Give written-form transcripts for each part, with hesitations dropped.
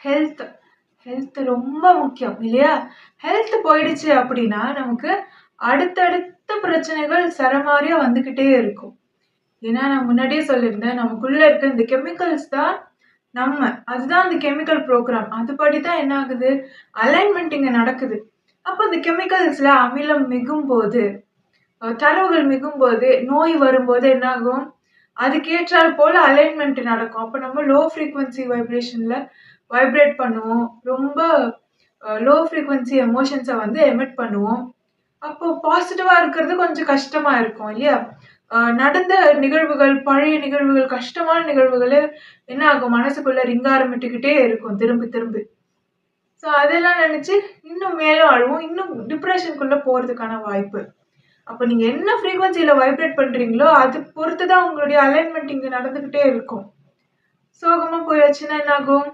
Health health ரொம்ப முக்கியம் இல்லையா? ஹெல்த் போயிடுச்சு அப்படின்னா நமக்கு அடுத்தடுத்த பிரச்சனைகள் சரமாரியா வந்துகிட்டே இருக்கும். ஏன்னா நான் முன்னாடியே சொல்லியிருந்தேன், நமக்குள்ள இருக்க இந்த கெமிக்கல்ஸ் தான் அதுதான் அந்த கெமிக்கல் ப்ரோக்ராம். அதுபடி தான் என்ன ஆகுது, அலைன்மெண்ட் இங்க நடக்குது. அப்போ இந்த கெமிக்கல்ஸ்ல அமிலம் மிகும்போது, தரவுகள் மிகும்போது, நோய் வரும்போது என்ன ஆகும், அதுக்கேற்றால் போல அலைன்மெண்ட் நடக்கும். அப்போ நம்ம லோ ஃப்ரீக்வன்சி வைப்ரேஷன்ல வைப்ரேட் பண்ணுவோம். ரொம்ப லோ ஃப்ரீக்வன்சி எமோஷன்ஸை வந்து எமிட் பண்ணுவோம். அப்போ பாசிட்டிவா இருக்கிறது கொஞ்சம் கஷ்டமா இருக்கும் இல்லையா? நடந்த நிகழ்வுகள், பழைய நிகழ்வுகள், கஷ்டமான நிகழ்வுகளே என்ன ஆகும், மனசுக்குள்ள ரிங்க ஆரம்பிட்டுக்கிட்டே இருக்கும் திரும்பி திரும்பி. ஸோ அதெல்லாம் நினைச்சு இன்னும் மேலும் அழுவும், இன்னும் டிப்ரெஷனுக்குள்ள போறதுக்கான வாய்ப்பு. அப்போ நீங்க என்ன ஃப்ரீக்வன்சியில வைப்ரேட் பண்றீங்களோ அது பொறுத்து தான் உங்களுடைய அலைன்மெண்ட் இங்க நடந்துகிட்டே இருக்கும். சோகமா போயாச்சுன்னா என்ன ஆகும்,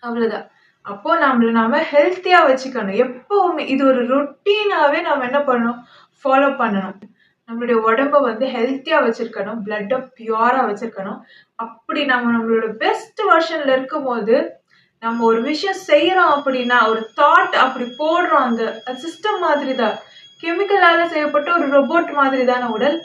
அவ்வளவுதான். அப்போ நாம ஹெல்த்தியா வச்சுக்கணும். எப்பவுமே இது ஒரு ரொட்டீனாவே நாம என்ன பண்ணணும், ஃபாலோ பண்ணணும். நம்மளுடைய உடம்ப வந்து ஹெல்த்தியா வச்சிருக்கணும், பிளட்டை பியூரா வச்சிருக்கணும். அப்படி நம்மளோட பெஸ்ட் வெர்ஷன்ல இருக்கும்போது நம்ம ஒரு விஷயம் செய்யறோம் அப்படின்னா, ஒரு தாட் அப்படி போடுறோம், அந்த சிஸ்டம் மாதிரி தான். கெமிக்கலால செய்யப்பட்ட ஒரு ரோபோட் மாதிரி தானே உடல்.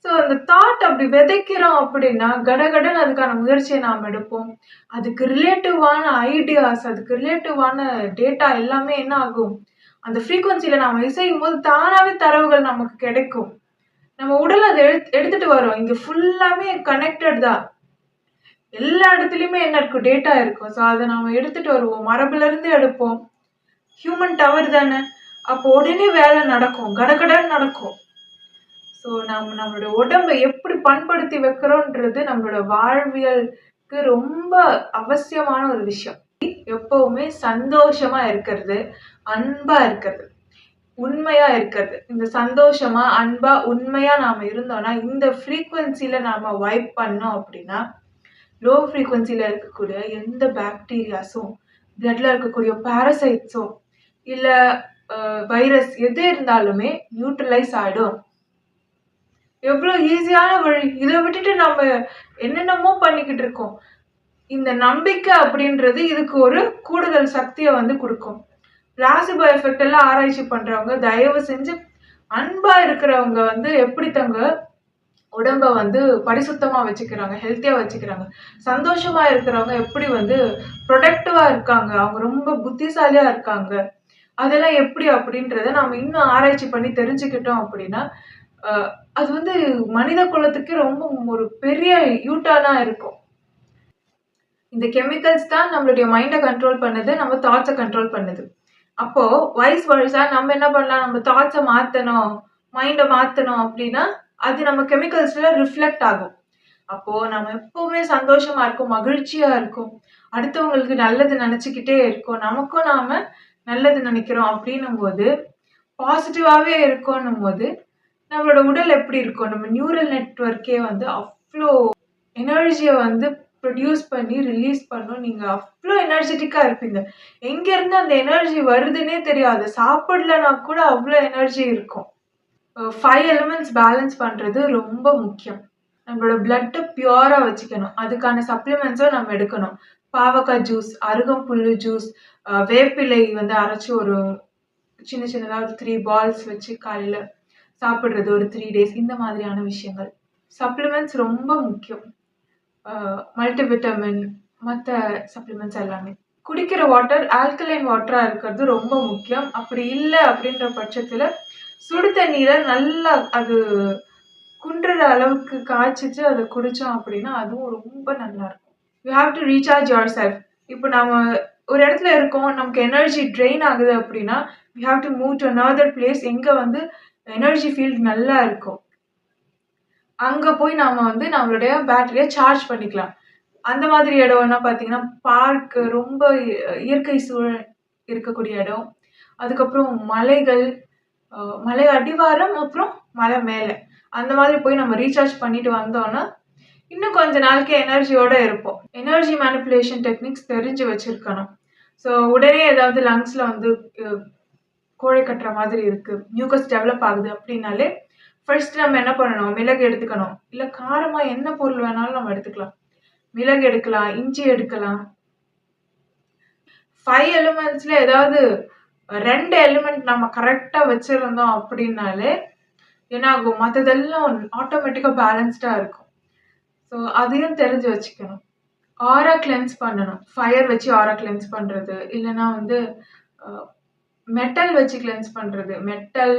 ஸோ அந்த தாட் அப்படி விதைக்கிறோம் அப்படின்னா கடகடன்னு அதுக்கான முயற்சியை நாம் எடுப்போம். அதுக்கு ரிலேட்டிவான ஐடியாஸ், அதுக்கு ரிலேட்டிவான டேட்டா எல்லாமே என்ன ஆகும், அந்த ஃப்ரீக்வன்சியில நாம இசையும் போது தானாவே தரவுகள் நமக்கு கிடைக்கும். நம்ம உடல் அதை எடுத்துட்டு வரோம். இங்க ஃபுல்லாமே கனெக்டட் தான். எல்லா இடத்துலயுமே என்ன இருக்கும், டேட்டா இருக்கும். ஸோ அதை நாம எடுத்துட்டு வருவோம். மரபுல இருந்து எடுப்போம். ஹியூமன் டவர் தானே. அப்போ உடனே வேலை நடக்கும், கடகடன்னு நடக்கும். ஸோ நம்மளோட உடம்பை எப்படி பண்படுத்தி வைக்கிறோன்றது நம்மளோட வாழ்வியலுக்கு ரொம்ப அவசியமான ஒரு விஷயம். எப்பவுமே சந்தோஷமா இருக்கிறது, அன்பா இருக்கிறது, உண்மையா இருக்கிறது. இந்த சந்தோஷமா, அன்பா, உண்மையா நாம இருந்தோம்னா, இந்த ஃப்ரீக்வன்சில நாம வைப் பண்ணோம் அப்படின்னா, லோ ஃப்ரீக்வன்சில இருக்கக்கூடிய எந்த பாக்டீரியாஸும், பிளட்ல இருக்கக்கூடிய பாரசைட்ஸும், இல்ல வைரஸ் எது இருந்தாலுமே நியூட்ரலைஸ் ஆயிடும். எவ்வளோ ஈஸியான வழி. இதை விட்டுட்டு நம்ம என்னென்னமோ பண்ணிக்கிட்டு இருக்கோம். இந்த நம்பிக்கை அப்படின்றது இதுக்கு ஒரு கூடுதல் சக்தியை வந்து கொடுக்கும். பிளாசிபோ எஃபெக்ட் எல்லாம் ஆராய்ச்சி பண்றவங்க தயவு செஞ்சு அன்பா இருக்கிறவங்க வந்து எப்படி தங்க உடம்ப வந்து பரிசுத்தமா வச்சுக்கிறாங்க, ஹெல்த்தியா வச்சுக்கிறாங்க. சந்தோஷமா இருக்கிறவங்க எப்படி வந்து ப்ரொடக்டிவா இருக்காங்க, அவங்க ரொம்ப புத்திசாலியா இருக்காங்க, அதெல்லாம் எப்படி அப்படின்றத நம்ம இன்னும் ஆராய்ச்சி பண்ணி தெரிஞ்சுக்கிட்டோம் அப்படின்னா அது வந்து மனித குலத்துக்கு ரொம்ப ஒரு பெரிய யூட்டர்னா இருக்கும். இந்த கெமிக்கல்ஸ் தான் நம்மளுடைய மைண்டை கண்ட்ரோல் பண்ணுது, நம்ம தாட்ஸை கண்ட்ரோல் பண்ணுது. அப்போ வைஸ் வர்ஸா நம்ம என்ன பண்ணலாம், நம்ம தாட்ஸை மாற்றணும், மைண்டை மாற்றணும் அப்படின்னா அது நம்ம கெமிக்கல்ஸ்ல ரிஃப்ளெக்ட் ஆகும். அப்போ நம்ம எப்பவுமே சந்தோஷமா இருக்கும், மகிழ்ச்சியா இருக்கும், அடுத்தவங்களுக்கு நல்லது நினைச்சுக்கிட்டே இருக்கோம், நமக்கும் நாம நல்லது நினைக்கிறோம் அப்படின்னும் போது, பாசிட்டிவாவே இருக்கோன்னும் போது நம்மளோட உடல் எப்படி இருக்கும், நம்ம நியூரல் நெட்வொர்க்கே வந்து அவ்வளோ எனர்ஜியை வந்து ப்ரொடியூஸ் பண்ணி ரிலீஸ் பண்ணும். நீங்கள் அவ்வளோ எனர்ஜெட்டிக்காக இருப்பீங்க. எங்கேருந்து அந்த எனர்ஜி வருதுன்னே தெரியாது. சாப்பிடலனா கூட அவ்வளோ எனர்ஜி இருக்கும். 5 எலிமெண்ட்ஸ் பேலன்ஸ் பண்ணுறது ரொம்ப முக்கியம். நம்மளோட பிளட்டை பியூராக வச்சுக்கணும். அதுக்கான சப்ளிமெண்ட்ஸும் நம்ம எடுக்கணும். பாவக்காய் ஜூஸ், அருகம்புல்லு ஜூஸ், வேப்பிலை வந்து அரைச்சி ஒரு சின்னதாக ஒரு 3 பால்ஸ் வச்சு காலையில் சாப்பிட்றது ஒரு 3 days, இந்த மாதிரியான விஷயங்கள். சப்ளிமெண்ட்ஸ் ரொம்ப முக்கியம். மல்டிவிட்டமின், மற்ற சப்ளிமெண்ட்ஸ் எல்லாமே. குடிக்கிற வாட்டர் ஆல்கலைன் வாட்டராக இருக்கிறது ரொம்ப முக்கியம். அப்படி இல்லை அப்படின்ற பட்சத்தில் சுடு தண்ணீரை நல்லா அது குன்றுற அளவுக்கு காய்ச்சிட்டு அதை குடித்தோம் அப்படின்னா அதுவும் ரொம்ப நல்லா இருக்கும். You have to recharge your self. இப்போ நம்ம ஒரு இடத்துல இருக்கோம், நமக்கு எனர்ஜி ட்ரெயின் ஆகுது அப்படின்னா we have to move to another place எங்கே வந்து எனர்ஜி ஃபீல்ட் நல்லா இருக்கும். அங்கே போய் நாம வந்து நம்மளுடைய பேட்டரியை சார்ஜ் பண்ணிக்கலாம். அந்த மாதிரி இடம்னா பார்த்தீங்கன்னா பார்க், ரொம்ப இயற்கை சூழல் இருக்கக்கூடிய இடம், அதுக்கப்புறம் மலைகள், மலை அடிவாரம், அப்புறம் மலை மேலே, அந்த மாதிரி போய் நம்ம ரீசார்ஜ் பண்ணிட்டு வந்தோம்னா இன்னும் கொஞ்ச நாளைக்கு எனர்ஜியோட இருப்போம். எனர்ஜி மேனிப்புலேஷன் டெக்னிக்ஸ் தெரிஞ்சு வச்சிருக்கணும். ஸோ உடனே ஏதாவது லங்ஸ்ல வந்து கோழை கட்டுற மாதிரி இருக்கு, மியூக்கஸ் டெவலப் ஆகுது அப்படின்னாலே ஃபர்ஸ்ட் நம்ம என்ன பண்ணணும், மிளகு எடுத்துக்கணும். இல்லை காரமாக என்ன பொருள் வேணாலும் நம்ம எடுத்துக்கலாம். மிளகு எடுக்கலாம், இஞ்சி எடுக்கலாம், 5 எலிமெண்ட்ஸ்ல ஏதாவது 2 எலிமெண்ட் நம்ம கரெக்டா வச்சிருந்தோம் அப்படின்னாலே என்ன ஆகும், மற்றதெல்லாம் ஆட்டோமேட்டிக்கா பேலன்ஸ்டா இருக்கும். ஸோ அதையும் தெரிஞ்சு வச்சுக்கணும். ஆரா கிளென்ஸ் பண்ணணும். ஃபயர் வச்சு ஆரா கிளென்ஸ் பண்றது, இல்லைன்னா வந்து மெட்டல் வச்சு கிளென்ஸ் பண்றது. மெட்டல்,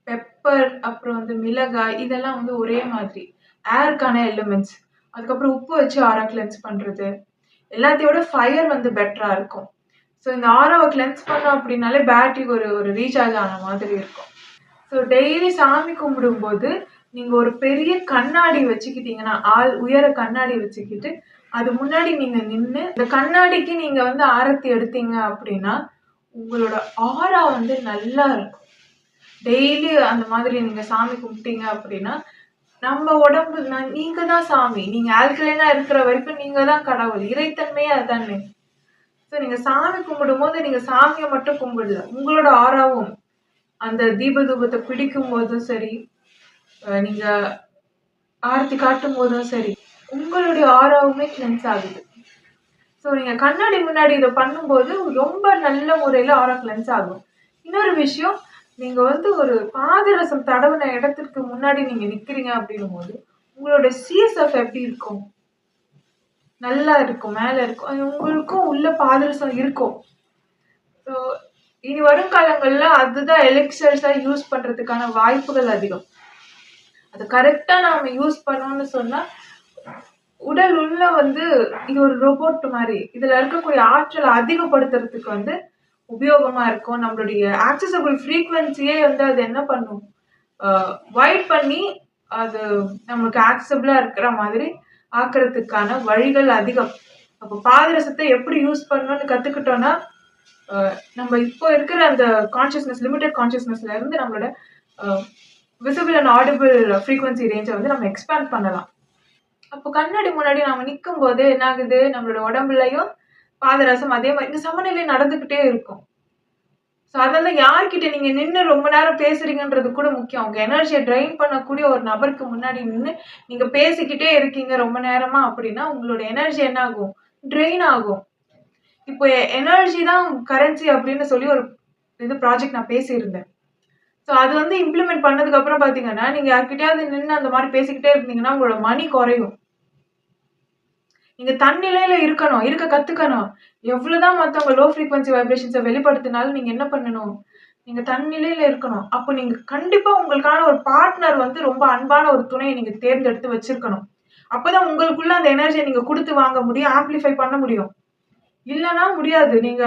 பெப்பர், அப்புறம் வந்து மிளகாய், இதெல்லாம் வந்து ஒரே மாதிரி ஏருக்கான எலிமெண்ட்ஸ். அதுக்கப்புறம் உப்பு வச்சு ஆரா கிளென்ஸ் பண்றது. எல்லாத்தையோட ஃபயர் வந்து பெட்டரா இருக்கும். ஸோ இந்த ஆராவை கிளென்ஸ் பண்ணோம் அப்படின்னாலே பேட்டரி ஒரு ஒரு ரீசார்ஜ் ஆன மாதிரி இருக்கும். ஸோ டெய்லி சாமி கும்பிடும்போது நீங்க ஒரு பெரிய கண்ணாடி வச்சுக்கிட்டீங்கன்னா, ஆள் உயர கண்ணாடி வச்சுக்கிட்டு அது முன்னாடி நீங்க நின்று இந்த கண்ணாடிக்கு நீங்க வந்து ஆரத்தி எடுத்தீங்க அப்படின்னா உங்களோட ஆரா வந்து நல்லா இருக்கும். டெய்லி அந்த மாதிரி நீங்க சாமி கும்பிட்டீங்க அப்படின்னா நம்ம உடம்பு நீங்க தான் சாமி. நீங்க ஆல்கலைனா இருக்கிற வரைக்கும் நீங்க தான் கடவுள். இறைத்தன்மையே அதுதானே. ஸோ நீங்க சாமி கும்பிடும் போது நீங்க சாமியை மட்டும் கும்பிடல, உங்களோட ஆராவும் அந்த தீப தூபத்தை பிடிக்கும் போதும் சரி, நீங்க ஆரத்தி காட்டும் போதும் சரி, உங்களுடைய ஆராவுமே கிளென்ஸ் ஆகுது. ஸோ நீங்க கண்ணாடி முன்னாடி இதை பண்ணும்போது ரொம்ப நல்ல முறையில ஆரா கிளென்ஸ் ஆகும். இன்னொரு விஷயம், நீங்க வந்து ஒரு பாதரசம் தடவின இடத்திற்கு முன்னாடி நீங்க நிக்கிறீங்க அப்படின்னும் போது உங்களோட சிஎஸ்எஃப் எப்படி இருக்கும்? நல்லா இருக்கும், மேல இருக்கும். அது உங்களுக்கும் உள்ள பாதரசம் இருக்கும். ஸோ இனி வரும் காலங்கள்ல அதுதான் எலெக்சர்ஸா யூஸ் பண்றதுக்கான வாய்ப்புகள் அதிகம். அது கரெக்டா நாம யூஸ் பண்ணோம்னு சொன்னா உடல் உள்ள வந்து இது ஒரு ரோபோட் மாதிரி இதுல இருக்கக்கூடிய ஆற்றலை அதிகப்படுத்துறதுக்கு வந்து உபயோகமா இருக்கும். நம்மளுடைய ஆக்சசபிள் ஃப்ரீக்வன்சியே வந்து அது என்ன பண்ணும், வைட் பண்ணி அது நம்மளுக்கு ஆக்சசபிளா இருக்கிற மாதிரி ஆக்குறதுக்கான வழிகள் அதிகம். அப்போ பாதரசத்தை எப்படி யூஸ் பண்ணணும்னு கத்துக்கிட்டோம்னா நம்ம இப்போ இருக்கிற அந்த கான்சியஸ்னஸ், லிமிடெட் கான்சியஸ்னஸ்ல இருந்து நம்மளோட விசிபிள் அண்ட் ஆடிபிள் ஃப்ரீக்வன்சி ரேஞ்சை வந்து நம்ம எக்ஸ்பேண்ட் பண்ணலாம். அப்போ கண்ணாடி முன்னாடி நாம நிற்கும் போது என்ன ஆகுது, நம்மளோட உடம்புலையும் பாதரசம் அதே மாதிரி இந்த சமநிலை நடந்துகிட்டே இருக்கும். ஸோ அதெல்லாம் யார்கிட்ட நீங்க நின்று ரொம்ப நேரம் பேசுறீங்கன்றது கூட முக்கியம். உங்க எனர்ஜியை ட்ரைன் பண்ணக்கூடிய ஒரு நபருக்கு முன்னாடி நின்று நீங்க பேசிக்கிட்டே இருக்கீங்க ரொம்ப நேரமா அப்படின்னா உங்களோட எனர்ஜி என்ன ஆகும், ட்ரெயின் ஆகும். இப்போ எனர்ஜி தான் கரன்சி அப்படின்னு சொல்லி ஒரு இது ப்ராஜெக்ட் நான் பேசியிருந்தேன். ஸோ அது வந்து இம்ப்ளிமெண்ட் பண்ணதுக்கு அப்புறம் பாத்தீங்கன்னா நீங்க யார்கிட்டயாவது நின்று அந்த மாதிரி பேசிக்கிட்டே இருந்தீங்கன்னா உங்களோட மணி குறையும். நீங்க தன்னிலையில இருக்கணும், இருக்க கத்துக்கணும். எவ்வளவுதான் மத்தவங்க லோ ஃப்ரீக்வன்சி வைப்ரேஷன்ஸை வெளிப்படுத்தினாலும் நீங்க என்ன பண்ணணும், நீங்க தன்னிலையில இருக்கணும். அப்போ நீங்க கண்டிப்பா உங்களுக்கான ஒரு பார்ட்னர் வந்து ரொம்ப அன்பான ஒரு துணையை நீங்க தேர்ந்தெடுத்து வச்சிருக்கணும். அப்பதான் உங்களுக்குள்ள அந்த எனர்ஜியை நீங்க கொடுத்து வாங்க முடியும், ஆம்பிளிஃபை பண்ண முடியும். இல்லைன்னா முடியாது, நீங்க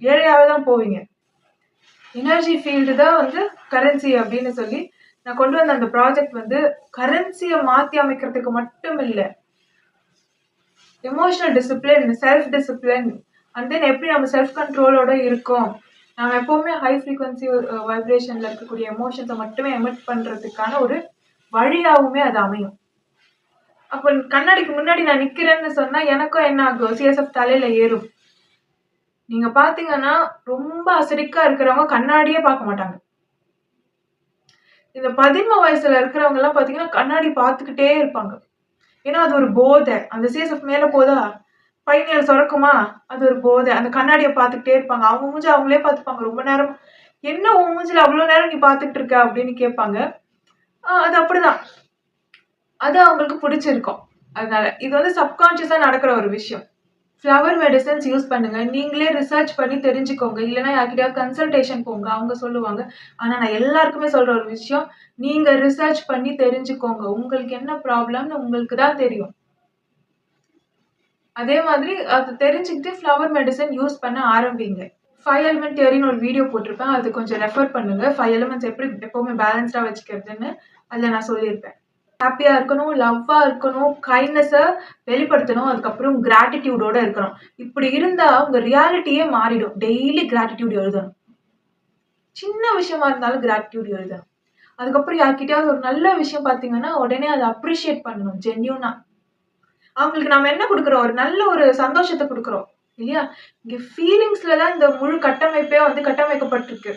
ஏழையாவே தான் போவீங்க. எனர்ஜி ஃபீல்டு தான் வந்து கரன்சி அப்படின்னு சொல்லி நான் கொண்டு வந்த அந்த ப்ராஜெக்ட் வந்து கரன்சியை மாற்றி அமைக்கிறதுக்கு மட்டும் இல்லை, emotional discipline, self discipline, and then எப்படி நம்ம செல்ஃப் கண்ட்ரோலோட இருக்கோம், நம்ம எப்போவுமே ஹை ஃப்ரீக்வன்சி வைப்ரேஷனில் இருக்கக்கூடிய எமோஷன்ஸை மட்டுமே எமிட் பண்ணுறதுக்கான ஒரு வழியாகவுமே அது அமையும். அப்போ கண்ணாடிக்கு முன்னாடி நான் நிற்கிறேன்னு சொன்னால் எனக்கும் என்ன ஆகும், சிஎஸ்எஃப் தலையில் ஏறும். நீங்க பாத்தீங்கன்னா ரொம்ப அசடிக்கா இருக்கிறவங்க கண்ணாடியே பார்க்க மாட்டாங்க. இந்த 11 வயசுல இருக்கிறவங்க எல்லாம் பாத்தீங்கன்னா கண்ணாடி பார்த்துக்கிட்டே இருப்பாங்க. ஏன்னா அது ஒரு போதை. அந்த சிஎஸ்எஃப் மேல போதா, பைனியல் சுரக்குமா, அது ஒரு போதை. அந்த கண்ணாடியை பார்த்துக்கிட்டே இருப்பாங்க. அவங்க மூஞ்சி அவங்களே பார்த்துப்பாங்க ரொம்ப நேரம். என்ன உன் மூஞ்சில அவ்வளவு நேரம் நீ பார்த்துக்கிட்டு இருக்க அப்படின்னு கேட்பாங்க. அது அப்படிதான். அது அவங்களுக்கு பிடிச்சிருக்கும். அதனால இது வந்து சப்கான்சியஸா நடக்கிற ஒரு விஷயம். ஃப்ளவர் மெடிசன்ஸ் யூஸ் பண்ணுங்க. நீங்களே ரிசர்ச் பண்ணி தெரிஞ்சுக்கோங்க. இல்லைன்னா யார்கிட்டயாவது கன்சல்டேஷன் போங்க, அவங்க சொல்லுவாங்க. ஆனா நான் எல்லாருக்குமே சொல்ற ஒரு விஷயம், நீங்க ரிசர்ச் பண்ணி தெரிஞ்சுக்கோங்க. உங்களுக்கு என்ன ப்ராப்ளம்னு உங்களுக்கு தான் தெரியும். அதே மாதிரி அது தெரிஞ்சுக்கிட்டு ஃப்ளவர் மெடிசன் யூஸ் பண்ண ஆரம்பிங்க. 5 எலிமெண்ட் தியரின்னு ஒரு வீடியோ போட்டிருப்பேன், அது கொஞ்சம் ரெஃபர் பண்ணுங்க. 5 எலிமெண்ட்ஸ் எப்படி எப்பவுமே பேலன்ஸ்டா வச்சுக்கிறதுன்னு அதில் நான் சொல்லியிருப்பேன். ஹாப்பியா இருக்கணும், லவ்வா இருக்கணும், கைண்ட்னஸை வெளிப்படுத்தணும், அதுக்கப்புறம் கிராட்டிடியூடோட இருக்கணும். இப்படி இருந்தா உங்க ரியாலிட்டியே மாறிடும். டெய்லி கிராட்டிடியூட் எழுதணும். சின்ன விஷயமா இருந்தாலும் கிராட்டிடியூட் எழுதணும். அதுக்கப்புறம் யார்கிட்டயாவது ஒரு நல்ல விஷயம் பார்த்தீங்கன்னா உடனே அதை அப்ரிஷியேட் பண்ணணும் ஜென்யூனா. அவங்களுக்கு நாம என்ன கொடுக்குறோம், ஒரு நல்ல ஒரு சந்தோஷத்தை கொடுக்குறோம் இல்லையா. இங்க ஃபீலிங்ஸ்ல தான் இந்த முழு கட்டமைப்பே வந்து கட்டமைக்கப்பட்டிருக்கு.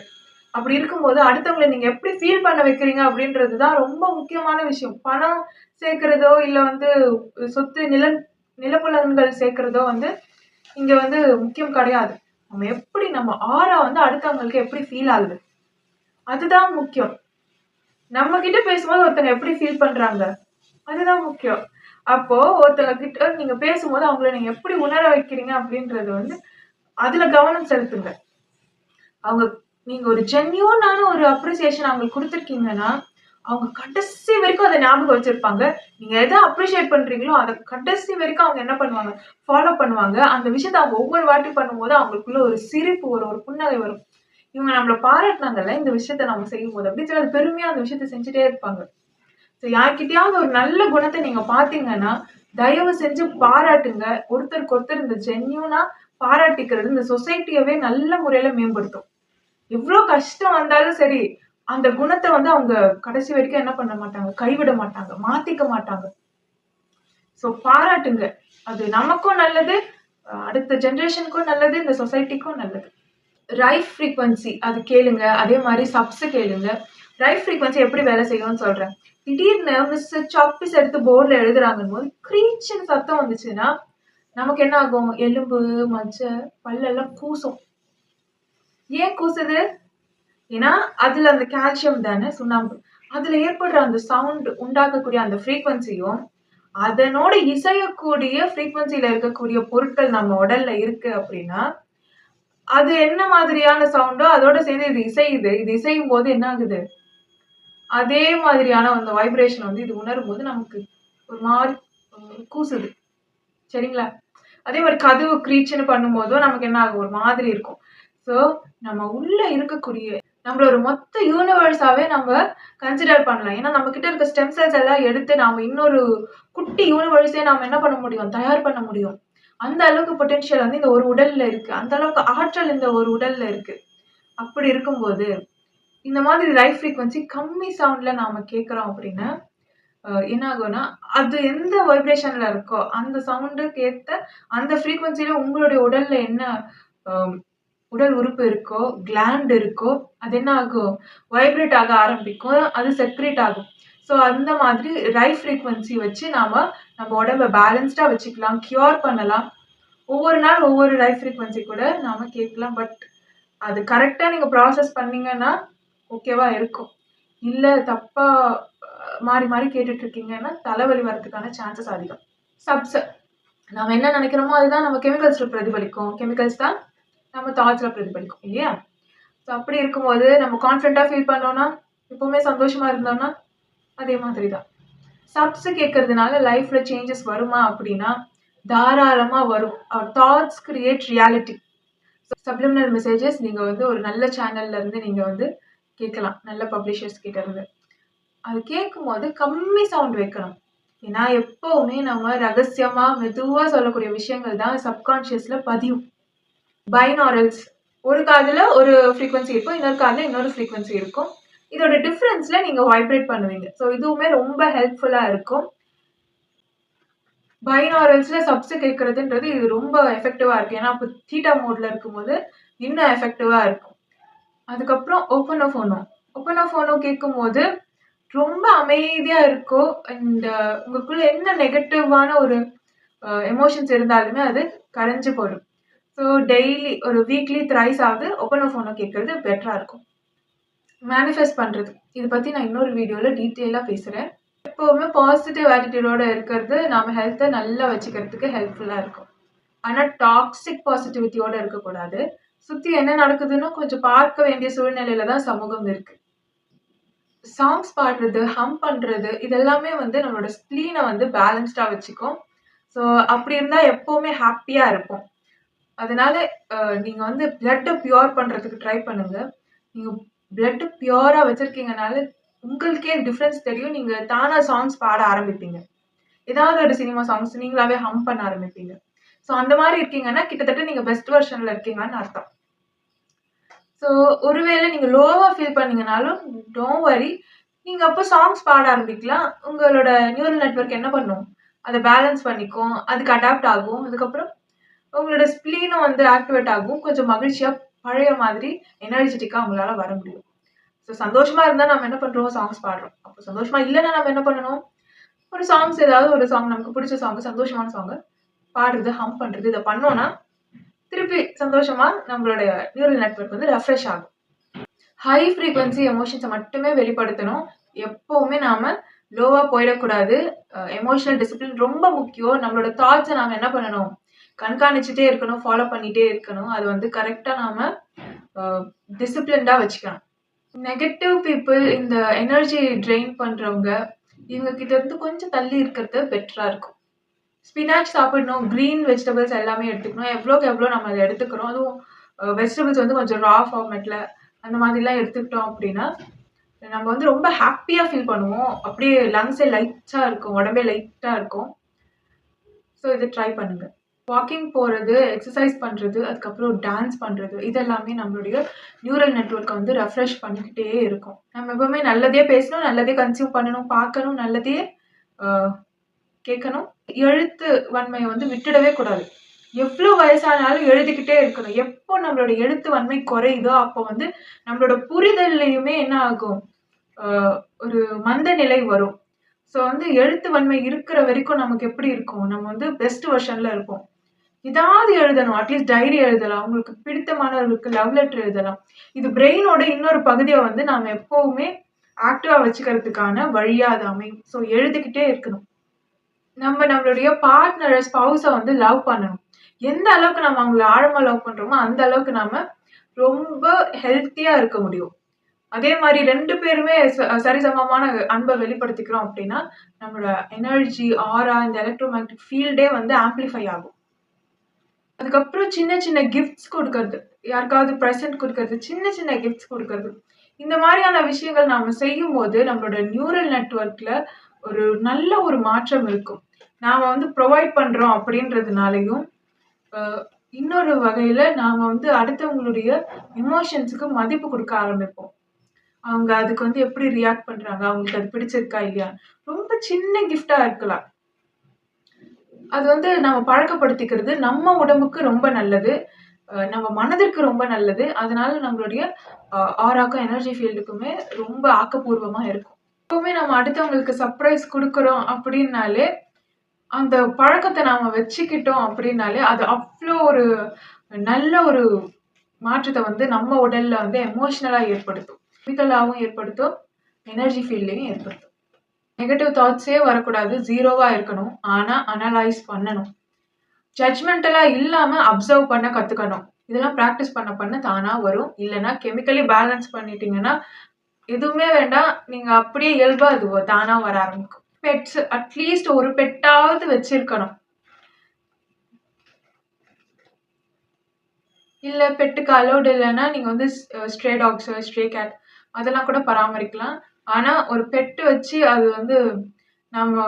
அப்படி இருக்கும்போது அடுத்தவங்களை நீங்க எப்படி ஃபீல் பண்ண வைக்கிறீங்க அப்படின்றது தான் ரொம்ப முக்கியமான விஷயம். பணம் சேர்க்கிறதோ இல்லை வந்து சொத்து நிலப்புலன்கள் சேர்க்கிறதோ வந்து இங்க வந்து முக்கியம் கிடையாது. நம்ம எப்படி நம்ம ஆரா வந்து அடுத்தவங்களுக்கு எப்படி ஃபீல் ஆகுது, அதுதான் முக்கியம். நம்ம கிட்ட பேசும்போது ஒருத்தங்க எப்படி ஃபீல் பண்றாங்க, அதுதான் முக்கியம். அப்போ ஒருத்தங்க கிட்ட நீங்க பேசும்போது அவங்கள நீங்க எப்படி உணர வைக்கிறீங்க அப்படின்றது வந்து அதுல கவனம் செலுத்துங்க. அவங்க நீங்க ஒரு ஜென்யூனான ஒரு அப்ரிசியேஷன் அவங்களுக்கு கொடுத்துருக்கீங்கன்னா, அவங்க கடைசி வரைக்கும் அதை ஞாபகம் வச்சிருப்பாங்க. நீங்க எதை அப்ரிஷியேட் பண்றீங்களோ அதை கடைசி வரைக்கும் அவங்க என்ன பண்ணுவாங்க, ஃபாலோ பண்ணுவாங்க. அந்த விஷயத்த அவங்க ஒவ்வொரு வாட்டி பண்ணும்போது அவங்களுக்குள்ள ஒரு சிரிப்பு வரும், ஒரு புன்னகை வரும். இவங்க நம்மள பாராட்டினாங்கல்ல இந்த விஷயத்த நம்ம செய்யும்போது அப்படின்னு சொல்லி அது பெருமையா அந்த விஷயத்த செஞ்சுட்டே இருப்பாங்க. ஸோ யார்கிட்டயாவது ஒரு நல்ல குணத்தை நீங்க பாத்தீங்கன்னா, தயவு செஞ்சு பாராட்டுங்க. ஒருத்தருக்கு ஒருத்தர் இந்த ஜென்யூனா பாராட்டிக்கிறது இந்த சொசைட்டியவே நல்ல முறையில மேம்படுத்தும். எவ்ளோ கஷ்டம் வந்தாலும் சரி, அந்த குணத்த வந்து அவங்க கடைசி வரைக்கும் என்ன பண்ண மாட்டாங்க, கைவிட மாட்டாங்க, மாத்திக்க மாட்டாங்க. ஸோ பாராட்டுங்க. அது நமக்கும் நல்லது, அடுத்த ஜெனரேஷனுக்கும் நல்லது, இந்த சொசைட்டிக்கும் நல்லது. ரைஃப் ஃப்ரீக்வன்சி அது கேளுங்க. அதே மாதிரி சப்ஸ் கேளுங்க. ரைஃப் ஃப்ரீக்வன்சி எப்படி வேலை செய்யும்னு சொல்றேன். திடீர்னு மிஸ் சாக்பீஸ் எடுத்து போர்டில் எழுதுறாங்கன்னு போது க்ரீச்சின்னு சத்தம் வந்துச்சுன்னா நமக்கு என்ன ஆகும், எலும்பு மஜ்ஜை பல்லெல்லாம் கூசும். ஏன் கூசுது? ஏன்னா அதுல அந்த கால்சியம் தானே சுண்ணாம்பு. அதுல ஏற்படுற அந்த சவுண்ட் உண்டாக்கக்கூடிய அந்த ஃப்ரீக்வன்சியும் அதனோட இசையக்கூடிய ஃப்ரீக்வன்சில இருக்கக்கூடிய பொருட்கள் நம்ம உடல்ல இருக்கு அப்படின்னா அது என்ன மாதிரியான சவுண்டோ அதோட சேர்ந்து இது இசையுது. இது இசையும் போது என்ன ஆகுது, அதே மாதிரியான அந்த வைப்ரேஷன் வந்து இது உணரும் போது நமக்கு ஒரு மாதிரி கூசுது. சரிங்களா? அதே மாதிரி கதவு க்ரீச்சுன்னு பண்ணும்போதும் நமக்கு என்ன ஆகும், ஒரு மாதிரி இருக்கும். ஸோ நம்ம உள்ள இருக்கக்கூடிய நம்மளோட மொத்த யூனிவர்ஸாவே நம்ம கன்சிடர் பண்ணலாம். ஏன்னா நம்ம கிட்ட இருக்க ஸ்டெம் செல்ஸ் எல்லாம் எடுத்து நாம இன்னொரு குட்டி யூனிவர்ஸே நாம என்ன பண்ண முடியும், தயார் பண்ண முடியும். அந்த அளவுக்கு பொட்டென்ஷியல் வந்து இந்த ஒரு உடல்ல இருக்கு. அந்த அளவுக்கு ஆற்றல் இந்த ஒரு உடல்ல இருக்கு. அப்படி இருக்கும்போது இந்த மாதிரி லைஃப் ஃப்ரீக்வன்சி கம்மி சவுண்ட்ல நாம கேட்கிறோம் அப்படின்னா என்ன ஆகும்னா அது எந்த வைப்ரேஷன்ல இருக்கோ அந்த சவுண்டுக்கு ஏத்த அந்த ஃப்ரீக்வன்சில உங்களுடைய உடல்ல என்ன உடல் உறுப்பு இருக்கோ, கிளாண்ட் இருக்கோ, அது என்ன ஆகும், வைப்ரேட் ஆக ஆரம்பிக்கும். அது செக்ரேட் ஆகும். ஸோ அந்த மாதிரி ரைட் ஃப்ரீக்வன்சி வச்சு நம்ம உடம்ப பேலன்ஸ்டா வச்சுக்கலாம், கியூர் பண்ணலாம். ஒவ்வொரு நாள் ஒவ்வொரு ரைட் ஃப்ரீக்வன்சி கூட நாம கேட்கலாம். பட் அது கரெக்டா நீங்க ப்ராசஸ் பண்ணீங்கன்னா ஓகேவா இருக்கும். இல்ல தப்பா மாறி மாறி கேட்டுட்டு இருக்கீங்கன்னா தலைவலி வரதுக்கான சான்சஸ் அதிகம். சப்ஸ் நம்ம என்ன நினைக்கிறோமோ அதுதான் நம்ம கெமிக்கல்ஸ்ல பிரதிபலிக்கும். கெமிக்கல்ஸ் தான் நம்ம தாட்ஸ்ல பிரதிபலிக்கும் இல்லையா? ஸோ அப்படி இருக்கும்போது நம்ம கான்ஃபிடென்ட்டா ஃபீல் பண்ணோம்னா, எப்பவுமே சந்தோஷமா இருந்தோம்னா அதே மாதிரி தான். சப்ஸ் கேட்கறதுனால லைஃப்ல சேஞ்சஸ் வருமா அப்படின்னா தாராளமா வரும். Our thoughts create reality. Subliminal messages நீங்க வந்து ஒரு நல்ல சேனல்ல இருந்து நீங்க வந்து கேட்கலாம். நல்ல பப்ளிஷர்ஸ் கிட்ட இருந்து. அது கேட்கும்போது கம்மி சவுண்ட் வைக்கணும். ஏன்னா எப்பவுமே நம்ம ரகசியமா மெதுவா சொல்லக்கூடிய விஷயங்கள் தான் சப்கான்ஷியஸ்ல பதியும். பைனாரல்ஸ் ஒரு காதுல ஒரு ஃப்ரீக்வன்சி இருக்கும், இன்னொரு காதுல இன்னொரு ஃப்ரீக்வன்சி இருக்கும். இதோட டிஃபரன்ஸ்ல நீங்க வைப்ரேட் பண்ணுவீங்க. ஸோ இதுவுமே ரொம்ப ஹெல்ப்ஃபுல்லா இருக்கும். பைனாரல்ஸ்ல சப்ஸ் கேட்கறதுன்றது இது ரொம்ப எஃபெக்டிவா இருக்கு. ஏன்னா அப்போ தீட்டா மோட்ல இருக்கும்போது இன்னும் எஃபெக்டிவா இருக்கும். அதுக்கப்புறம் ஓப்பனோஃபோனோ கேட்கும்போது ரொம்ப அமைதியா இருக்கும். அண்ட் உங்களுக்குள்ள என்ன நெகட்டிவான ஒரு எமோஷன்ஸ் இருந்தாலுமே அது கரைஞ்சு போயிடும். ஸோ டெய்லி ஒரு வீக்லி த்ரைஸ் ஆகுது ஓப்பனோஃபோனோ கேட்கறது பெட்டரா இருக்கும். மேனிஃபெஸ்ட் பண்றது இதை பத்தி நான் இன்னொரு வீடியோல டீட்டெயிலா பேசுறேன். எப்பவுமே பாசிட்டிவ் ஆட்டிடியூடோட இருக்கிறது நம்ம ஹெல்த்தை நல்லா வச்சுக்கிறதுக்கு ஹெல்ப்ஃபுல்லா இருக்கும். ஆனா டாக்ஸிக் பாசிட்டிவிட்டியோட இருக்கக்கூடாது. சுத்தி என்ன நடக்குதுன்னு கொஞ்சம் பார்க்க வேண்டிய சூழ்நிலையில தான் சமூகம் இருக்கு. சாங்ஸ் பாடுறது, ஹம் பண்றது இதெல்லாமே வந்து நம்மளோட ஸ்ப்ளீனை வந்து பேலன்ஸ்டா வச்சுக்கும். ஸோ அப்படி இருந்தா எப்பவுமே ஹாப்பியா இருப்போம். அதனால நீங்க வந்து பிளட்டை பியூர் பண்றதுக்கு ட்ரை பண்ணுங்க. நீங்க பிளட் பியூரா வச்சிருக்கீங்கனால உங்களுக்கே டிஃப்ரென்ஸ் தெரியும். நீங்க தானா சாங்ஸ் பாட ஆரம்பிப்பீங்க. ஏதாவது ஒரு சினிமா சாங்ஸ் நீங்களாவே ஹம் பண்ண ஆரம்பிப்பீங்க. ஸோ அந்த மாதிரி இருக்கீங்கன்னா கிட்டத்தட்ட நீங்க பெஸ்ட் வெர்ஷன்ல இருக்கீங்கன்னு அர்த்தம். ஸோ ஒருவேளை நீங்க லோவா ஃபீல் பண்ணீங்கனாலும் டோன்ட் வரி. நீங்க அப்போ சாங்ஸ் பாட ஆரம்பிக்கலாம். உங்களோட நியூரல் நெட்வொர்க் என்ன பண்ணும், அதை பேலன்ஸ் பண்ணிக்கும், அதுக்கு அடாப்ட் ஆகும். அதுக்கப்புறம் உங்களோட ஸ்ப்ளீனும் வந்து ஆக்டிவேட் ஆகும். கொஞ்சம் மகிழ்ச்சியா பழைய மாதிரி எனர்ஜெட்டிக்கா உங்களால வர முடியும். ஸோ சந்தோஷமா இருந்தா நம்ம என்ன பண்றோம், சாங்ஸ் பாடுறோம். அப்போ சந்தோஷமா இல்லைன்னா நம்ம என்ன பண்ணணும், ஒரு சாங்ஸ் ஏதாவது ஒரு சாங் நமக்கு பிடிச்ச சாங், சந்தோஷமான சாங் பாடுறது, ஹம் பண்றது இதை பண்ணோம்னா திருப்பி சந்தோஷமா நம்மளுடைய நியூரல் நெட்வொர்க் வந்து ரெஃப்ரெஷ் ஆகும். ஹை ஃப்ரீக்வன்சி எமோஷன்ஸை மட்டுமே வெளிப்படுத்தணும். எப்பவுமே நாம லோவா போயிடக்கூடாது. எமோஷனல் டிசிப்ளின் ரொம்ப முக்கியம். நம்மளோட தாட்ஸை நாம என்ன பண்ணணும், கண்காணிச்சுட்டே இருக்கணும், ஃபாலோ பண்ணிட்டே இருக்கணும். அது வந்து கரெக்டா நாம டிசிப்ளின்டா வச்சுக்கணும். நெகட்டிவ் பீப்புள், இந்த எனர்ஜி ட்ரெயின் பண்றவங்க, இவங்க கிட்ட இருந்து கொஞ்சம் தள்ளி இருக்கிறது பெட்டரா இருக்கும். ஸ்பினாச் சாப்பிடணும், கிரீன் வெஜிடபிள்ஸ் எல்லாமே எடுத்துக்கணும். எவ்வளோக்கு எவ்வளோ நம்ம அதை எடுத்துக்கிறோம், அதுவும் வெஜிடபிள்ஸ் வந்து கொஞ்சம் ரா ஃபார்மேட்டில் அந்த மாதிரிலாம் எடுத்துக்கிட்டோம் அப்படின்னா நம்ம வந்து ரொம்ப ஹாப்பியாக ஃபீல் பண்ணுவோம். அப்படியே லங்ஸே லைட்டாக இருக்கும், உடம்பே லைட்டாக இருக்கும். ஸோ இதை ட்ரை பண்ணுங்கள். வாக்கிங் போகிறது, எக்ஸசைஸ் பண்ணுறது, அதுக்கப்புறம் டான்ஸ் பண்ணுறது, இதெல்லாமே நம்மளுடைய நியூரல் நெட்வொர்க்கை வந்து ரெஃப்ரெஷ் பண்ணிக்கிட்டே இருக்கும். நம்ம எப்பவுமே நல்லதே பேசணும், நல்லதே கன்சியூம் பண்ணணும், பார்க்கணும், நல்லதே கேட்கணும். எழுத்து வன்மையை வந்து விட்டுடவே கூடாது. எவ்வளோ வயசானாலும் எழுதிக்கிட்டே இருக்கணும். எப்போ நம்மளோட எழுத்து வன்மை குறையுதோ அப்போ வந்து நம்மளோட புரிதல்லையுமே என்ன ஆகும், ஒரு மந்த நிலை வரும். ஸோ வந்து எழுத்து வன்மை இருக்கிற வரைக்கும் நமக்கு எப்படி இருக்கும், நம்ம வந்து பெஸ்ட் வெர்ஷன்ல இருப்போம். ஏதாவது எழுதணும், அட்லீஸ்ட் டைரி எழுதலாம், உங்களுக்கு பிடித்தமானவர்களுக்கு லவ் லெட்டர் எழுதலாம். இது பிரெயினோட இன்னொரு பகுதியை வந்து நாம எப்பவுமே ஆக்டிவா வச்சுக்கிறதுக்கான வழியா அது அமையும். ஸோ எழுதிக்கிட்டே இருக்கணும். நம்மளுடைய பார்ட்னர், ஸ்பௌஸை வந்து லவ் பண்ணணும். எந்த அளவுக்கு நம்ம அவங்கள ஆழமா லவ் பண்றோமோ அந்த அளவுக்கு நாம ரொம்ப ஹெல்த்தியா இருக்க முடியும். அதே மாதிரி 2 பேருமே சரிசமமான அன்பை வெளிப்படுத்திக்கிறோம் அப்படின்னா நம்மளோட எனர்ஜி, ஆரா, இந்த எலக்ட்ரோமேக்னெட்டிக் ஃபீல்டே வந்து ஆம்பிளிஃபை ஆகும். அதுக்கப்புறம் சின்ன சின்ன கிஃப்ட்ஸ் கொடுக்கறது, யாருக்காவது ப்ரெசென்ட் கொடுக்கறது, சின்ன சின்ன கிஃப்ட்ஸ் கொடுக்கறது, இந்த மாதிரியான விஷயங்கள் நாம செய்யும் போது நம்மளோட நியூரல் நெட்வொர்க்ல ஒரு நல்ல ஒரு மாற்றம் இருக்கும். நாம வந்து ப்ரொவைட் பண்றோம் அப்படின்றதுனாலையும் இன்னொரு வகையில நாம வந்து அடுத்தவங்களுடைய எமோஷன்ஸுக்கு மதிப்பு கொடுக்க ஆரம்பிப்போம். அவங்க அதுக்கு வந்து எப்படி ரியாக்ட் பண்றாங்க, அவங்களுக்கு அது பிடிச்சிருக்கா இல்லையா, ரொம்ப சின்ன கிஃப்டா இருக்கலாம். அது வந்து நம்ம பழக்கப்படுத்திக்கிறது நம்ம உடம்புக்கு ரொம்ப நல்லது, நம்ம மனதிற்கு ரொம்ப நல்லது. அதனால நம்மளுடைய ஆராக்கும் எனர்ஜி ஃபீல்டுக்குமே ரொம்ப ஆக்கப்பூர்வமா இருக்கும். எப்பவுமே நம்ம அடுத்தவங்களுக்கு சர்ப்ரைஸ் கொடுக்குறோம் அப்படின்னாலே, அந்த பழக்கத்தை நாம வச்சுக்கிட்டோம் அப்படின்னாலே அது அவ்வளோ ஒரு நல்ல ஒரு மாற்றத்தை வந்து நம்ம உடல்ல வந்து எமோஷனலா ஏற்படுத்தும், பிசிக்கலாவும் ஏற்படுத்தும், எனர்ஜி ஃபீல்ட்லையும் ஏற்படுத்தும். நெகட்டிவ் தாட்ஸே வரக்கூடாது, ஜீரோவா இருக்கணும். ஆனா அனலைஸ் பண்ணணும். ஜட்ஜ்மெண்டலா இல்லாம அப்சர்வ் பண்ண கத்துக்கணும். இதெல்லாம் ப்ராக்டிஸ் பண்ண பண்ண தானா வரும். இல்லைன்னா கெமிக்கலி பேலன்ஸ் பண்ணிட்டீங்கன்னா எதுவுமே வேண்டாம், நீங்க அப்படியே இயல்பா அது தானா வர ஆரம்பிக்கும். பெட்ஸ், அட்லீஸ்ட் ஒரு பெட்டாவது வச்சிருக்கணும். இல்ல பெட்டுக்கு அலோடு இல்லைன்னா நீங்க வந்து ஸ்ட்ரே டாக்ஸ், ஸ்ட்ரே கேட் அதெல்லாம் கூட பராமரிக்கலாம். ஆனா ஒரு பெட்டு வச்சு அது வந்து நம்ம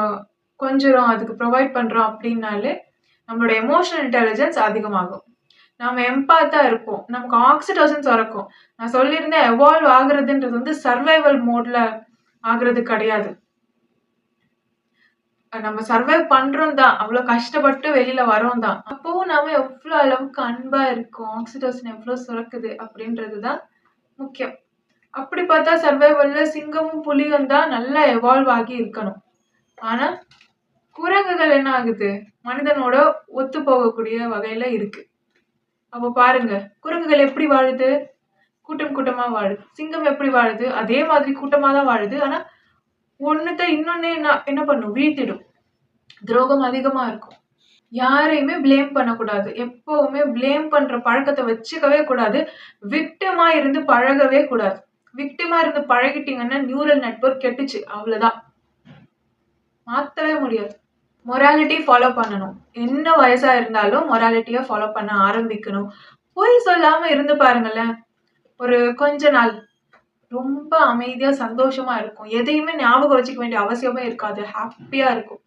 கொஞ்சம் அதுக்கு ப்ரொவைட் பண்றோம் அப்படின்னாலே நம்மளோட எமோஷனல் இன்டெலிஜென்ஸ் அதிகமாகும். நம்ம எம்பாத்தா இருப்போம், நமக்கு ஆக்சிடோசன் சுரக்கும். நான் சொல்லியிருந்தேன், எவால்வ் ஆகுறதுன்றது வந்து சர்வைவல் மோட்ல ஆகுறது கிடையாது. நம்ம சர்வைவ் பண்றோம் தான், அவ்வளோ கஷ்டப்பட்டு வெளியில வரோம் தான். அப்பவும் நாம எவ்வளோ அளவுக்கு அன்பா இருக்கும், ஆக்சிடோசன் எவ்வளோ சுரக்குது அப்படின்றது தான் முக்கியம். அப்படி பார்த்தா சர்வைவல்ல சிங்கமும் புலியும் தான் நல்லா எவால்வ் ஆகி இருக்கணும். ஆனா குரங்குகள் என்ன ஆகுது, மனிதனோட ஒத்து போகக்கூடிய வகையில இருக்கு. அப்போ பாருங்க, குரங்குகள் எப்படி வாழுது, கூட்டம் கூட்டமா வாழுது. சிங்கம் எப்படி வாழுது, அதே மாதிரி கூட்டமா தான் வாழுது. ஆனா ஒண்ணுத்த இன்னொன்னு என்ன பண்ணும், வீழ்த்திடும். துரோகம் அதிகமா இருக்கும். யாரையுமே பிளேம் பண்ணக்கூடாது. எப்பவுமே பிளேம் பண்ற பழக்கத்தை வச்சுக்கவே கூடாது. விக்டிமா இருந்து பழகவே கூடாது. விக்டிமா இருந்து பழகிட்டீங்கன்னா நியூரல் நெட்வொர்க் கெட்டுச்சு, அவ்வளவுதான், மாத்தவே முடியாது. மொராலிட்டி ஃபாலோ பண்ணணும். என்ன வயசா இருந்தாலும் மொராலிட்டியை ஃபாலோ பண்ண ஆரம்பிக்கணும். பொய் சொல்லாம இருந்து பாருங்களேன், ஒரு கொஞ்ச நாள் ரொம்ப அமைதியா சந்தோஷமா இருக்கும். எதையுமே ஞாபகம் வச்சுக்க வேண்டிய அவசியமே இருக்காது, ஹாப்பியா இருக்கும்.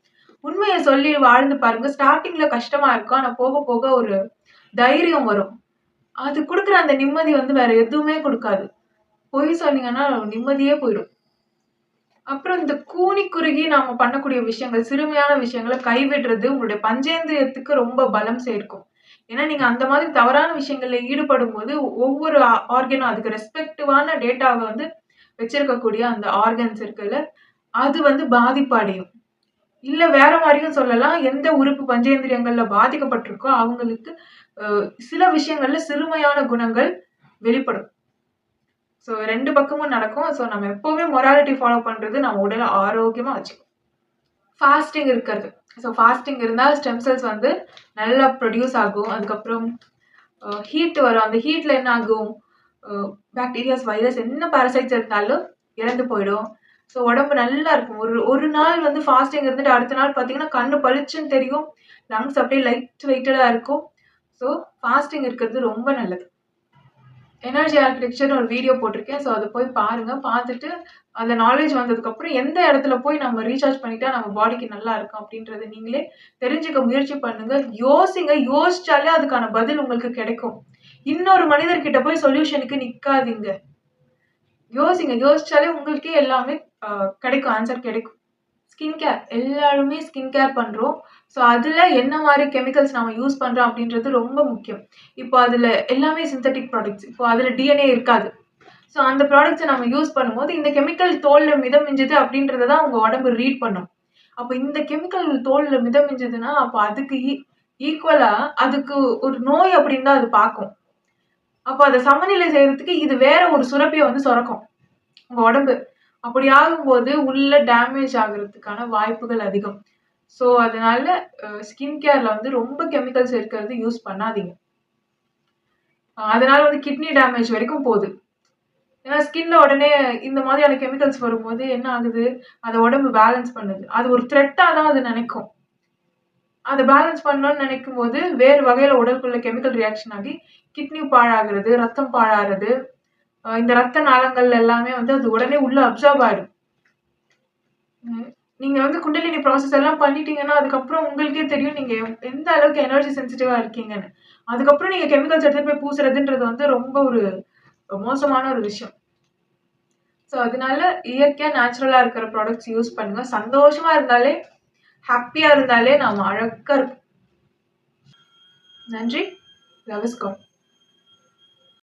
உண்மையை சொல்லி வாழ்ந்து பாருங்க. ஸ்டார்டிங்ல கஷ்டமா இருக்கும், ஆனா போக போக ஒரு தைரியம் வரும். அது கொடுக்குற அந்த நிம்மதி வந்து வேற எதுவுமே கொடுக்காது. பொய் சொன்னீங்கன்னா நிம்மதியே போயிடும். அப்புறம் இந்த கூனி குறுகி நாம பண்ணக்கூடிய விஷயங்கள், சிறுமையான விஷயங்களை கைவிடுறது உங்களுடைய பஞ்சேந்திரியத்துக்கு ரொம்ப பலம் சேர்க்கும். ஏன்னா நீங்க அந்த மாதிரி தவறான விஷயங்கள்ல ஈடுபடும் போது ஒவ்வொரு ஆர்கனும் அதுக்கு ரெஸ்பெக்டிவான டேட்டாவை வந்து வச்சிருக்கக்கூடிய அந்த ஆர்கன்ஸ் இருக்குல்ல, அது வந்து பாதிப்படையும். இல்ல வேற மாதிரியும் சொல்லலாம், எந்த உறுப்பு பஞ்சேந்திரியங்கள்ல பாதிக்கப்பட்டிருக்கோ அவங்களுக்கு சில விஷயங்கள்ல சிறுமையான குணங்கள் வெளிப்படும். ஸோ 2 பக்கமும் நடக்கும். ஸோ நம்ம எப்பவுமே மொராலிட்டி ஃபாலோ பண்றது நம்ம உடலை ஆரோக்கியமா வச்சுக்கும். ஃபாஸ்டிங் இருக்கிறது. ஸோ ஃபாஸ்டிங் இருந்தால் ஸ்டெம் செல்ஸ் வந்து நல்லா ப்ரொடியூஸ் ஆகும். அதுக்கப்புறம் ஹீட் வரும். அந்த ஹீட்ல என்ன ஆகும், பாக்டீரியாஸ், வைரஸ், என்ன பாரசைட்ஸ் இருந்தாலும் இறந்து போயிடும். ஸோ உடம்பு நல்லா இருக்கும். ஒரு நாள் வந்து ஃபாஸ்டிங் இருந்துட்டு அடுத்த நாள் பார்த்தீங்கன்னா கண்ணு பளிச்சுன்னு தெரியும். லங்ஸ் அப்படியே லைட் வெயிட்டடா இருக்கும். ஸோ ஃபாஸ்டிங் இருக்கிறது ரொம்ப நல்லது. எனர்ஜி ஆர்கிடெக்சர்னு ஒரு வீடியோ போட்டிருக்கேன். ஸோ அதை போய் பாருங்க. பார்த்துட்டு அந்த நாலேஜ் வந்ததுக்கப்புறம் எந்த இடத்துல போய் நம்ம ரீசார்ஜ் பண்ணிட்டா நம்ம பாடிக்கு நல்லா இருக்கும் அப்படின்றத நீங்களே தெரிஞ்சுக்க முயற்சி பண்ணுங்க. யோசிங்க. யோசிச்சாலே அதுக்கான பதில் உங்களுக்கு கிடைக்கும். இன்னொரு மனிதர்கிட்ட போய் சொல்யூஷனுக்கு நிக்காதீங்க. யோசிங்க. யோசிச்சாலே உங்களுக்கே எல்லாமே கிடைக்கும். ஆன்சர் கிடைக்கும். Skin care. எல்லாருமே ஸ்கின் கேர் பண்றோம். ஸோ அதுல என்ன மாதிரி கெமிக்கல்ஸ் நம்ம யூஸ் பண்றோம் அப்படின்றது ரொம்ப முக்கியம். இப்போ அதுல எல்லாமே சிந்தட்டிக் ப்ராடக்ட்ஸ். இப்போ அதுல டிஎன்ஏ இருக்காது. ஸோ அந்த ப்ராடக்ட்ஸை நம்ம யூஸ் பண்ணும்போது இந்த கெமிக்கல் தோல்ல மிதமிஞ்சது அப்படின்றத தான் உங்க உடம்பு ரீட் பண்ணும். அப்போ இந்த கெமிக்கல் தோல்ல மிதமிஞ்சதுன்னா அப்போ அதுக்கு ஈக்குவலா அதுக்கு ஒரு நோய் அப்படின்னு தான் அது பார்க்கும். அப்போ அதை சமநிலை செய்யறதுக்கு இது வேற ஒரு சுரப்பியை வந்து சுரக்கும் உங்க உடம்பு. அப்படி ஆகும்போது உள்ள டேமேஜ் ஆகுறதுக்கான வாய்ப்புகள் அதிகம். ஸோ அதனால ஸ்கின் கேர்ல வந்து ரொம்ப கெமிக்கல்ஸ் இருக்கிறது யூஸ் பண்ணாதீங்க. அதனால வந்து கிட்னி டேமேஜ் வரைக்கும் போகுது. ஏன்னா ஸ்கின்ல உடனே இந்த மாதிரியான கெமிக்கல்ஸ் வரும்போது என்ன ஆகுது, அதை உடம்பு பேலன்ஸ் பண்ணுது. அது ஒரு த்ரெட்டா தான் அது நினைக்கும். அதை பேலன்ஸ் பண்ணணும்னு நினைக்கும் போது வேறு வகையில உடலுக்குள்ள கெமிக்கல் ரியாக்ஷன் ஆகி கிட்னி பாழாகிறது, ரத்தம் பாழாகிறது. இந்த ரத்த நாளங்கள் எல்லாமே வந்து அது உடனே உள்ள அப்சார்ப் ஆயிடும். நீங்க வந்து குண்டலினி ப்ராசஸ் எல்லாம் பண்ணிட்டீங்கன்னா அதுக்கப்புறம் உங்களுக்கே தெரியும் நீங்க எந்த அளவுக்கு எனர்ஜி சென்சிட்டிவா இருக்கீங்கன்னு. அதுக்கப்புறம் நீங்க கெமிக்கல்ஸ் எடுத்துட்டு போய் பூசுறதுன்றது வந்து ரொம்ப ஒரு மோசமான ஒரு விஷயம். ஸோ அதனால இயற்கையா நேச்சுரலா இருக்கிற ப்ராடக்ட்ஸ் யூஸ் பண்ணுங்க. சந்தோஷமா இருந்தாலே, ஹாப்பியா இருந்தாலே நாம அழகா இருப்போம். நன்றி. Love is God.